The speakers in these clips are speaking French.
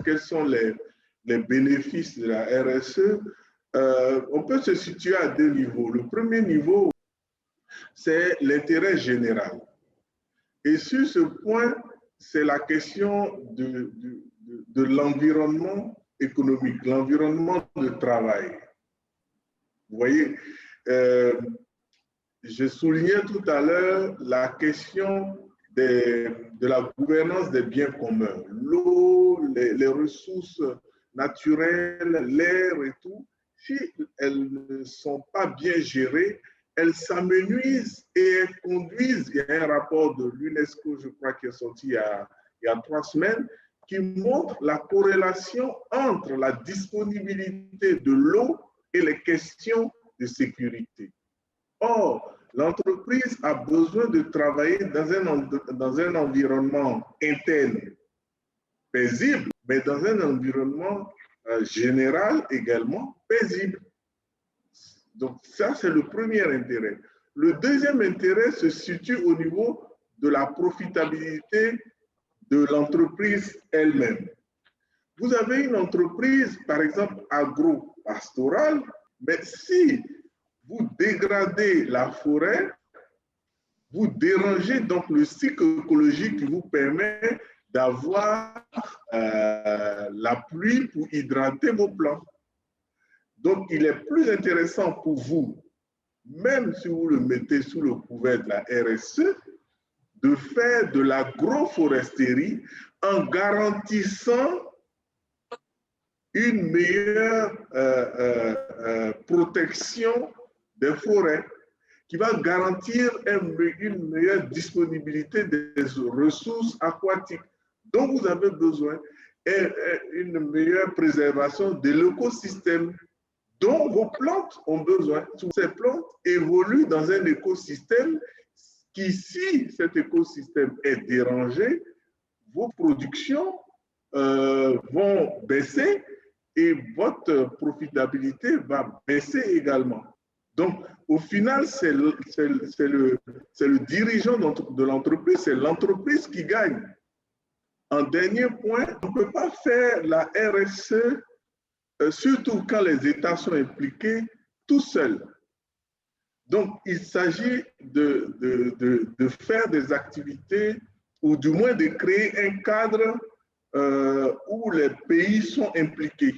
quels sont les bénéfices de la RSE, on peut se situer à deux niveaux. Le premier niveau, c'est l'intérêt général. Et sur ce point, c'est la question de l'environnement économique, l'environnement de travail. Vous voyez, je soulignais tout à l'heure la question de la gouvernance des biens communs. L'eau, les ressources naturelles, l'air et tout, si elles ne sont pas bien gérées, elles s'amenuisent et conduisent. Il y a un rapport de l'UNESCO, je crois, qui est sorti il y a 3 semaines, qui montre la corrélation entre la disponibilité de l'eau et les questions de sécurité. Or, l'entreprise a besoin de travailler dans un environnement interne paisible, mais dans un environnement général également paisible. Donc ça, c'est le premier intérêt. Le deuxième intérêt se situe au niveau de la profitabilité de l'entreprise elle-même. Vous avez une entreprise, par exemple, agro-pastorale, mais si vous dégradez la forêt, vous dérangez donc le cycle écologique qui vous permet d'avoir la pluie pour hydrater vos plants. Donc, il est plus intéressant pour vous, même si vous le mettez sous le couvert de la RSE, de faire de l'agroforesterie en garantissant une meilleure protection des forêts, qui va garantir une meilleure disponibilité des ressources aquatiques dont vous avez besoin et une meilleure préservation de l'écosystème dont vos plantes ont besoin. Ces plantes évoluent dans un écosystème qui, si cet écosystème est dérangé, vos productions vont baisser et votre profitabilité va baisser également. Donc, au final, c'est le dirigeant de l'entreprise, c'est l'entreprise qui gagne. En dernier point, on ne peut pas faire la RSE, surtout quand les États sont impliqués, tout seul. Donc, il s'agit de faire des activités, ou du moins de créer un cadre où les pays sont impliqués,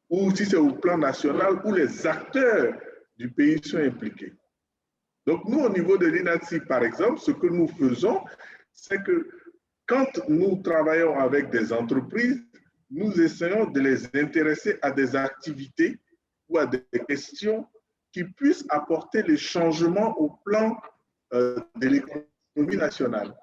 ou si c'est au plan national, où les acteurs du pays sont impliqués. Donc, nous, au niveau de l'INATSI, par exemple, ce que nous faisons, c'est que quand nous travaillons avec des entreprises, nous essayons de les intéresser à des activités ou à des questions qui puissent apporter les changements au plan de l'économie nationale.